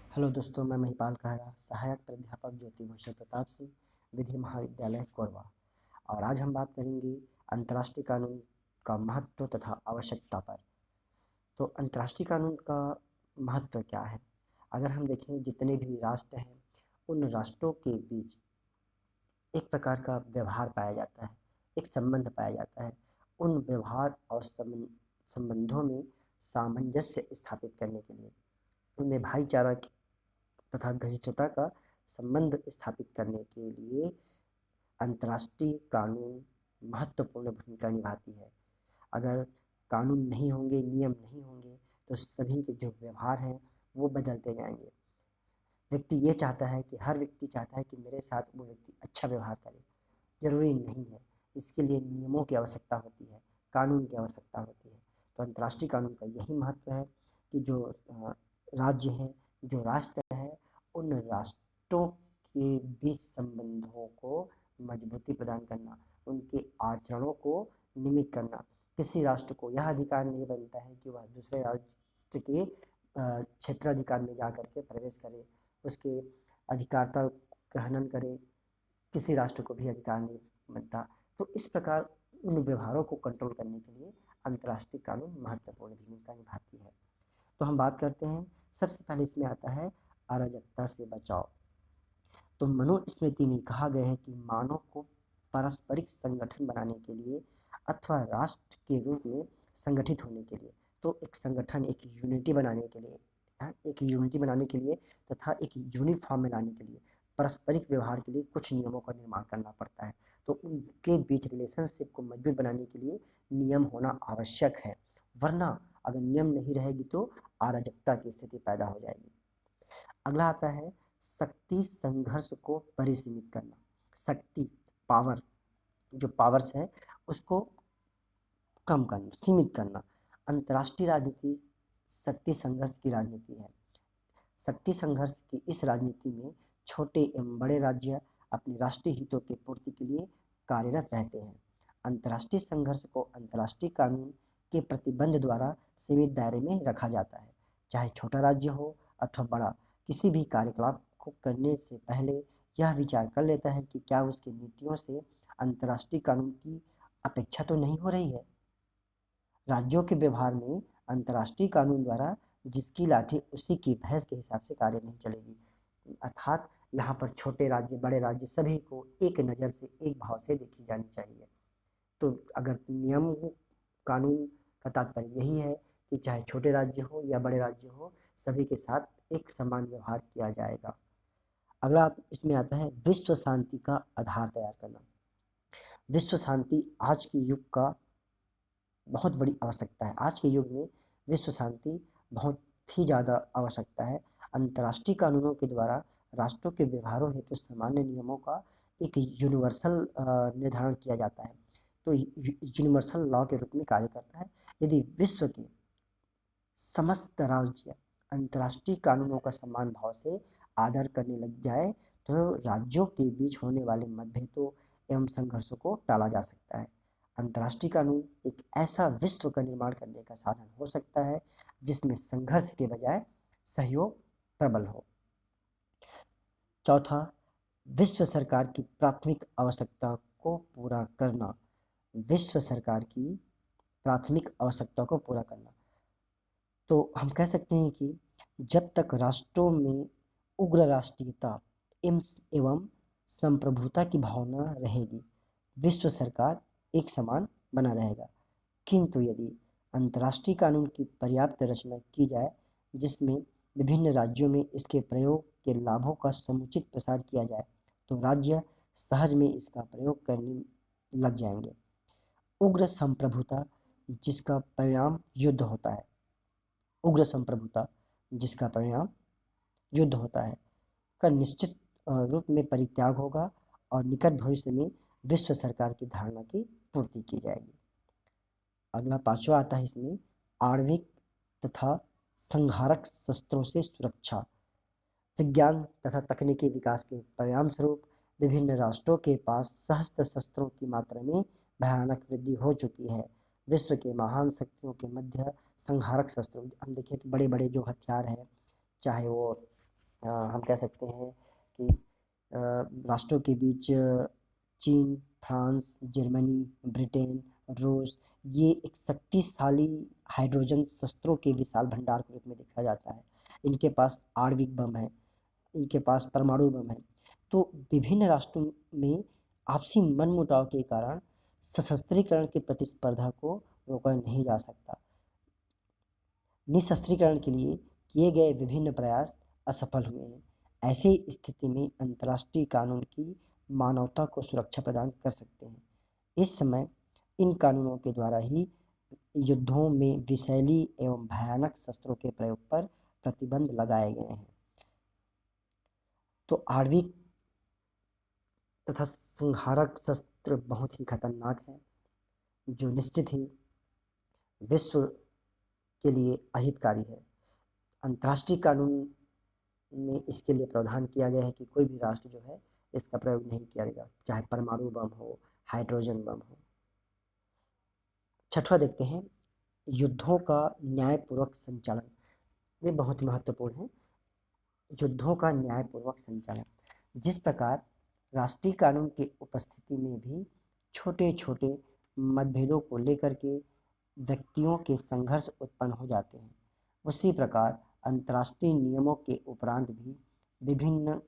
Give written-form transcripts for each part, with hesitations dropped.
Hello दोस्तों, मैं महिपाल कहरा, सहायक प्राध्यापक ज्योति भूषण प्रताप सिंह, विधि महाविद्यालय कोरबा। और आज हम बात करेंगे अंतर्राष्ट्रीय कानून का महत्व तथा आवश्यकता पर। तो अंतर्राष्ट्रीय कानून का महत्व क्या है? अगर हम देखें, जितने भी राष्ट्र हैं उन राष्ट्रों के बीच एक प्रकार का व्यवहार पाया जाता है, एक संबंध पाया जाता है। उन व्यवहार और संबंधों में सामंजस्य स्थापित करने के लिए, उनमें भाईचारा तथा घनिष्ठता का संबंध स्थापित करने के लिए अंतर्राष्ट्रीय कानून महत्वपूर्ण भूमिका निभाती है। अगर कानून नहीं होंगे, नियम नहीं होंगे, तो सभी के जो व्यवहार हैं वो बदलते जाएंगे। हर व्यक्ति चाहता है कि मेरे साथ वो व्यक्ति अच्छा व्यवहार करे। जरूरी नहीं है, इसके लिए नियमों की आवश्यकता होती है, कानून की आवश्यकता होती है। तो अंतर्राष्ट्रीय कानून का यही महत्व है कि जो राज्य हैं, जो राष्ट्र है, उन राष्ट्रों के बीच संबंधों को मजबूती प्रदान करना, उनके आचरणों को नियमित करना। किसी राष्ट्र को यह अधिकार नहीं बनता है कि वह दूसरे राष्ट्र के क्षेत्राधिकार में जा करके प्रवेश करे, उसके अधिकारता का हनन करे। किसी राष्ट्र को भी अधिकार नहीं बनता। तो इस प्रकार उन व्यवहारों को कंट्रोल करने के लिए अंतर्राष्ट्रीय कानून महत्वपूर्ण भूमिका निभाती है। तो हम बात करते हैं, सबसे पहले इसमें आता है अराजकता से बचाव। तो मनुस्मृति में कहा गया है कि मानव को पारस्परिक संगठन बनाने के लिए अथवा राष्ट्र के रूप में संगठित होने के लिए, तो एक संगठन, एक यूनिटी बनाने के लिए, तथा एक यूनिफॉर्म में लाने के लिए पारस्परिक व्यवहार के लिए कुछ नियमों का निर्माण करना पड़ता है। तो उनके बीच रिलेशनशिप को मजबूत बनाने के लिए नियम होना आवश्यक है, वरना अगर नियम नहीं रहेगी तो अराजकता की स्थिति पैदा हो जाएगी। अगला आता है शक्ति संघर्ष को परिसीमित करना। शक्ति, पावर, जो पावर्स है उसको कम करना, सीमित करना। अंतर्राष्ट्रीय राजनीति शक्ति संघर्ष की राजनीति है। शक्ति संघर्ष की इस राजनीति में छोटे एवं बड़े राज्य अपने राष्ट्रीय हितों की पूर्ति के लिए कार्यरत रहते हैं। अंतर्राष्ट्रीय संघर्ष को अंतर्राष्ट्रीय कानून के प्रतिबंध द्वारा सीमित दायरे में रखा जाता है। चाहे छोटा राज्य हो अथवा बड़ा, किसी भी कार्यकलाप को करने से पहले यह विचार कर लेता है कि क्या उसकी नीतियों से अंतर्राष्ट्रीय कानून की अपेक्षा तो नहीं हो रही है। राज्यों के व्यवहार में अंतर्राष्ट्रीय कानून द्वारा जिसकी लाठी उसी की भैंस के हिसाब से कार्य नहीं चलेगी। अर्थात यहाँ पर छोटे राज्य, बड़े राज्य सभी को एक नज़र से, एक भाव से देखी जानी चाहिए। तो अगर नियम, कानून का तात्पर्य यही है कि चाहे छोटे राज्य हो या बड़े राज्य हो, सभी के साथ एक समान व्यवहार किया जाएगा। अगला इसमें आता है विश्व शांति का आधार तैयार करना। विश्व शांति आज के युग का बहुत बड़ी आवश्यकता है। आज के युग में विश्व शांति बहुत ही ज़्यादा आवश्यकता है। अंतर्राष्ट्रीय कानूनों के द्वारा राष्ट्रों के व्यवहारों हेतु सामान्य नियमों का एक यूनिवर्सल निर्धारण किया जाता है। तो यूनिवर्सल लॉ के रूप में कार्य करता है। यदि विश्व के समस्त राज्य अंतर्राष्ट्रीय कानूनों का समान भाव से आदर करने लग जाए तो राज्यों के बीच होने वाले मतभेदों एवं संघर्षों को टाला जा सकता है। अंतर्राष्ट्रीय कानून एक ऐसा विश्व का निर्माण करने का साधन हो सकता है जिसमें संघर्ष के बजाय सहयोग प्रबल हो। चौथा, विश्व सरकार की प्राथमिक आवश्यकता को पूरा करना। विश्व सरकार की प्राथमिक आवश्यकता को पूरा करना, तो हम कह सकते हैं कि जब तक राष्ट्रों में उग्र राष्ट्रीयता एवं संप्रभुता की भावना रहेगी, विश्व सरकार एक समान बना रहेगा। किंतु यदि अंतर्राष्ट्रीय कानून की पर्याप्त रचना की जाए जिसमें विभिन्न राज्यों में इसके प्रयोग के लाभों का समुचित प्रसार किया जाए, तो राज्य सहज में इसका प्रयोग करने लग जाएंगे। उग्र संप्रभुता जिसका परिणाम युद्ध होता है, उग्र संप्रभुता जिसका परिणाम युद्ध होता है का निश्चित रूप में परित्याग होगा और निकट भविष्य में विश्व सरकार की धारणा की पूर्ति की जाएगी। अगला पांचवा आता है इसमें आणविक तथा संहारक शस्त्रों से सुरक्षा। विज्ञान तथा तकनीकी विकास के परिणाम स्वरूप विभिन्न राष्ट्रों के पास सहस्त्र शस्त्रों की मात्रा में भयानक वृद्धि हो चुकी है। विश्व के महान शक्तियों के मध्य संहारक शस्त्र, हम देखें तो बड़े बड़े जो हथियार हैं, चाहे वो हम कह सकते हैं कि राष्ट्रों के बीच चीन, फ्रांस, जर्मनी, ब्रिटेन, रूस, ये एक शक्तिशाली हाइड्रोजन शस्त्रों के विशाल भंडार के रूप में देखा जाता है। इनके पास आणविक बम है, इनके पास परमाणु बम है। तो विभिन्न राष्ट्रों में आपसी मनमुटाव के कारण सशस्त्रीकरण की प्रतिस्पर्धा को रोका नहीं जा सकता। निशस्त्रीकरण के लिए किए गए विभिन्न प्रयास असफल हुए हैं। ऐसी स्थिति में अंतर्राष्ट्रीय कानून की मानवता को सुरक्षा प्रदान कर सकते हैं। इस समय इन कानूनों के द्वारा ही युद्धों में विषैली एवं भयानक शस्त्रों के प्रयोग पर प्रतिबंध लगाए गए हैं। तो आणविक तथा संहारक शस्त्र बहुत ही खतरनाक है, जो निश्चित ही विश्व के लिए अहितकारी है। अंतर्राष्ट्रीय कानून में इसके लिए प्रावधान किया गया है कि कोई भी राष्ट्र जो है इसका प्रयोग नहीं किया जाएगा, चाहे परमाणु बम हो, हाइड्रोजन बम हो। छठवां देखते हैं, युद्धों का न्यायपूर्वक संचालन। ये बहुत महत्वपूर्ण है, युद्धों का न्यायपूर्वक संचालन। जिस प्रकार राष्ट्रीय कानून की उपस्थिति में भी छोटे छोटे मतभेदों को लेकर के व्यक्तियों के संघर्ष उत्पन्न हो जाते हैं, उसी प्रकार अंतर्राष्ट्रीय नियमों के उपरांत भी विभिन्न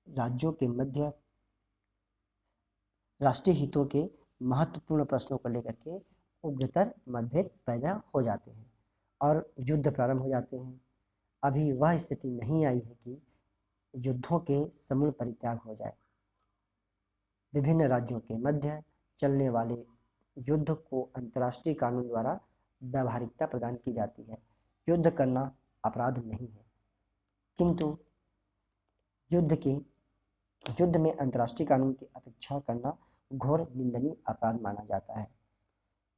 राज्यों के मध्य राष्ट्रीय हितों के महत्वपूर्ण प्रश्नों को लेकर के उग्रतर मतभेद पैदा हो जाते हैं और युद्ध प्रारंभ हो जाते हैं। अभी वह स्थिति नहीं आई है कि युद्धों के समूल परित्याग हो जाए। विभिन्न राज्यों के मध्य चलने वाले युद्ध को अंतर्राष्ट्रीय कानून द्वारा व्यावहारिकता प्रदान की जाती है। युद्ध करना अपराध नहीं है, किंतु युद्ध में अंतर्राष्ट्रीय कानून की अपेक्षा करना घोर निंदनीय अपराध माना जाता है।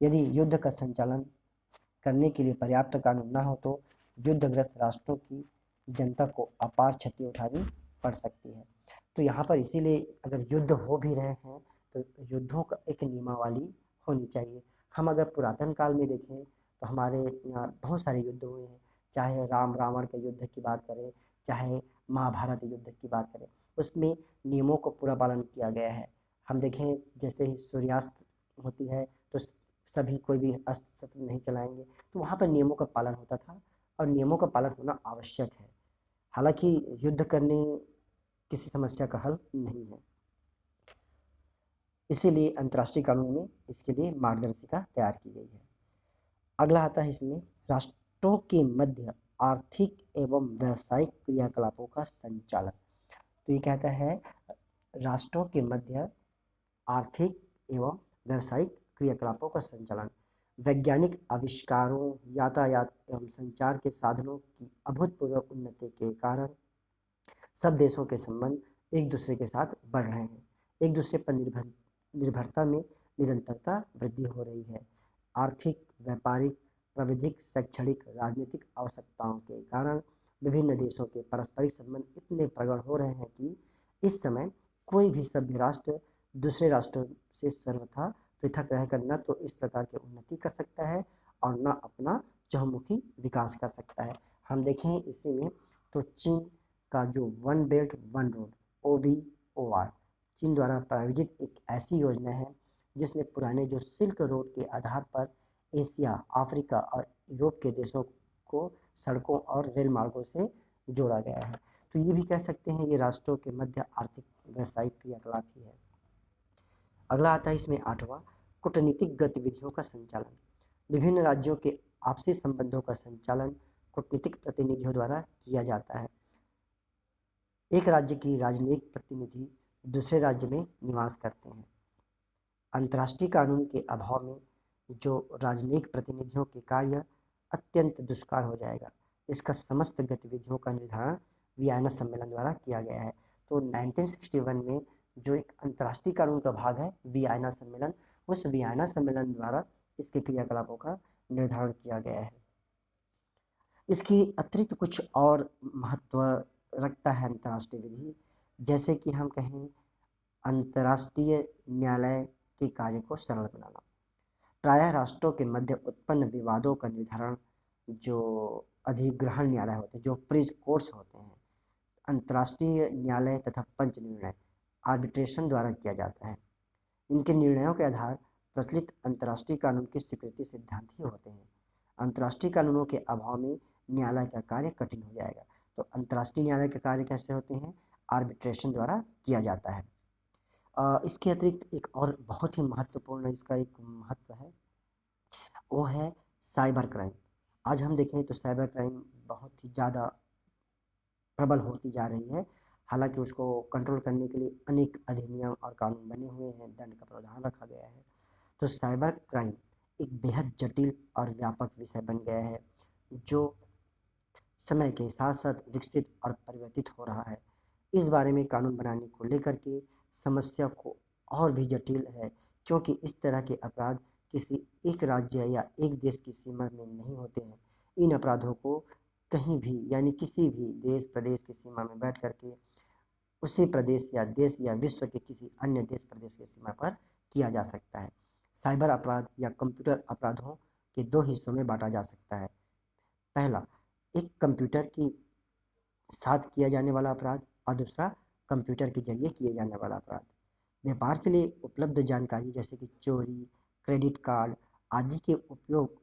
यदि युद्ध का संचालन करने के लिए पर्याप्त कानून न हो तो युद्धग्रस्त राष्ट्रों की जनता को अपार क्षति उठानी पड़ सकती है। तो यहाँ पर इसीलिए अगर युद्ध हो भी रहे हैं तो युद्धों का एक नियमावली होनी चाहिए। हम अगर पुरातन काल में देखें तो हमारे यहाँ बहुत सारे युद्ध हुए हैं, चाहे राम रावण के युद्ध की बात करें, चाहे महाभारत युद्ध की बात करें, उसमें नियमों को पूरा पालन किया गया है। हम देखें जैसे ही सूर्यास्त होती है तो सभी कोई भी अस्त्र शस्त्र नहीं चलाएंगे, तो वहाँ पर नियमों का पालन होता था और नियमों का पालन होना आवश्यक है। हालांकि युद्ध करने किसी समस्या का हल नहीं है, इसीलिए अंतर्राष्ट्रीय कानून में इसके लिए मार्गदर्शिका तैयार की गई है। अगला आता है इसमें राष्ट्रों के मध्य आर्थिक एवं व्यावसायिक क्रियाकलापों का संचालन। तो ये कहता है राष्ट्रों के मध्य आर्थिक एवं व्यावसायिक क्रियाकलापों का संचालन। वैज्ञानिक आविष्कारों, यातायात एवं संचार के साधनों की अभूतपूर्व उन्नति के कारण सब देशों के संबंध एक दूसरे के साथ बढ़ रहे हैं। एक दूसरे पर निर्भरता में निरंतरता वृद्धि हो रही है। आर्थिक, व्यापारिक, प्राविधिक, शैक्षणिक, राजनीतिक आवश्यकताओं के कारण विभिन्न देशों के पारस्परिक संबंध इतने प्रगाढ़ हो रहे हैं कि इस समय कोई भी सभ्य राष्ट्र दूसरे राष्ट्रों से सर्वथा पृथक रहकर न तो इस प्रकार की उन्नति कर सकता है और न अपना चहुमुखी विकास कर सकता है। हम देखें इसी में तो चीन का जो one belt one road OBOR चीन द्वारा प्रायोजित एक ऐसी योजना है जिसने पुराने जो सिल्क रोड के आधार पर एशिया, अफ्रीका और यूरोप के देशों को सड़कों और रेल मार्गों से जोड़ा गया है। तो ये भी कह सकते हैं ये राष्ट्रों के मध्य आर्थिक व्यावसायिक क्रियाकलाप ही है। अगला आता है इसमें आठवां, कूटनीतिक गतिविधियों का संचालन। विभिन्न राज्यों के आपसी संबंधों का संचालन कूटनीतिक प्रतिनिधियों द्वारा किया जाता है। एक राज्य की राजनयिक प्रतिनिधि दूसरे राज्य में निवास करते हैं। अंतर्राष्ट्रीय कानून के अभाव में जो राजनयिक प्रतिनिधियों के कार्य अत्यंत दुष्कार हो जाएगा। इसका समस्त गतिविधियों का निर्धारण वियना सम्मेलन द्वारा किया गया है। तो 1961 में जो एक अंतर्राष्ट्रीय कानून का भाग है वियना सम्मेलन, उस वियना सम्मेलन द्वारा इसके क्रियाकलापों का निर्धारण किया गया है। इसकी अतिरिक्त कुछ और महत्व रखता है अंतर्राष्ट्रीय विधि, जैसे कि हम कहें अंतर्राष्ट्रीय न्यायालय के कार्य को सरल बनाना। प्रायः राष्ट्रों के मध्य उत्पन्न विवादों का निर्धारण जो अधिग्रहण न्यायालय होते हैं, जो प्रिज कोर्ट्स होते हैं, अंतर्राष्ट्रीय न्यायालय तथा पंच निर्णय आर्बिट्रेशन द्वारा किया जाता है। इनके निर्णयों के आधार प्रचलित अंतर्राष्ट्रीय कानून की स्वीकृति सिद्धांत ही होते हैं। अंतर्राष्ट्रीय कानूनों के अभाव में न्यायालय का कार्य कठिन हो जाएगा। तो अंतर्राष्ट्रीय न्यायालय के कार्य कैसे होते हैं? आर्बिट्रेशन द्वारा किया जाता है। इसके अतिरिक्त एक और बहुत ही महत्वपूर्ण इसका एक महत्व है, वो है साइबर क्राइम। आज हम देखें तो साइबर क्राइम बहुत ही ज़्यादा प्रबल होती जा रही है। हालांकि उसको कंट्रोल करने के लिए अनेक अधिनियम और कानून बने हुए हैं, दंड का प्रावधान रखा गया है। तो साइबर क्राइम एक बेहद जटिल और व्यापक विषय बन गया है, जो समय के साथ साथ विकसित और परिवर्तित हो रहा है। इस बारे में कानून बनाने को लेकर के समस्या को और भी जटिल है, क्योंकि इस तरह के अपराध किसी एक राज्य या एक देश की सीमा में नहीं होते हैं। इन अपराधों को कहीं भी यानी किसी भी देश प्रदेश की सीमा में बैठ करके उसी प्रदेश या देश या विश्व के किसी अन्य देश प्रदेश की सीमा पर किया जा सकता है। साइबर अपराध या कंप्यूटर अपराधों के दो हिस्सों में बांटा जा सकता है। पहला, एक कंप्यूटर की साथ किया जाने वाला अपराध, और दूसरा कंप्यूटर के जरिए किए जाने वाला अपराध। व्यापार के लिए उपलब्ध जानकारी जैसे कि चोरी, क्रेडिट कार्ड आदि के उपयोग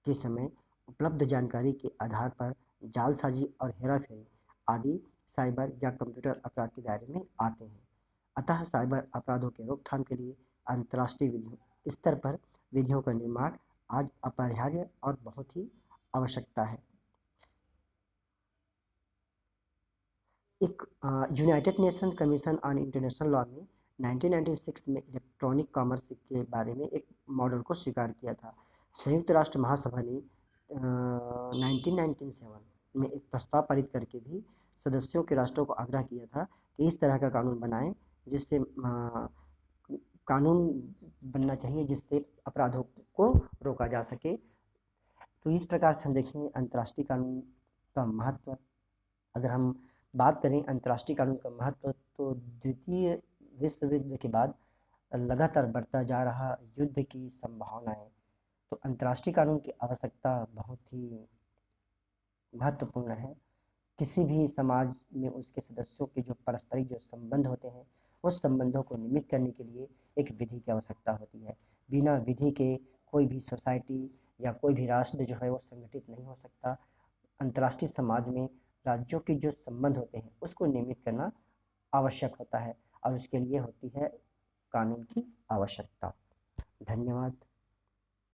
के समय उपलब्ध जानकारी के आधार पर जालसाजी और हेराफेरी आदि साइबर या कंप्यूटर अपराध के दायरे में आते हैं। अतः साइबर अपराधों के रोकथाम के लिए अंतर्राष्ट्रीय विधियों स्तर पर विधियों का निर्माण आज अपरिहार्य और बहुत ही आवश्यकता है। एक United nation commission on international law में 1996 में इलेक्ट्रॉनिक कॉमर्स के बारे में एक मॉडल को स्वीकार किया था। संयुक्त राष्ट्र महासभा ने 1997 में एक प्रस्ताव पारित करके भी सदस्यों के राष्ट्रों को आग्रह किया था कि इस तरह का कानून बनाएं, जिससे कानून बनना चाहिए जिससे अपराधों को रोका जा सके। तो इस प्रकार से हम देखें अंतर्राष्ट्रीय कानून का महत्व। अगर हम बात करें अंतर्राष्ट्रीय कानून का महत्व, तो द्वितीय विश्व युद्ध के बाद लगातार बढ़ता जा रहा युद्ध की संभावनाएं, तो अंतर्राष्ट्रीय कानून की आवश्यकता बहुत ही महत्वपूर्ण है। किसी भी समाज में उसके सदस्यों के जो पारस्परिक जो संबंध होते हैं, उस संबंधों को नियमित करने के लिए एक विधि की आवश्यकता होती है। बिना विधि के कोई भी सोसाइटी या कोई भी राष्ट्र जो है वो संगठित नहीं हो सकता। अंतर्राष्ट्रीय समाज में राज्यों के जो संबंध होते हैं उसको नियमित करना आवश्यक होता है, और उसके लिए होती है कानून की आवश्यकता। धन्यवाद।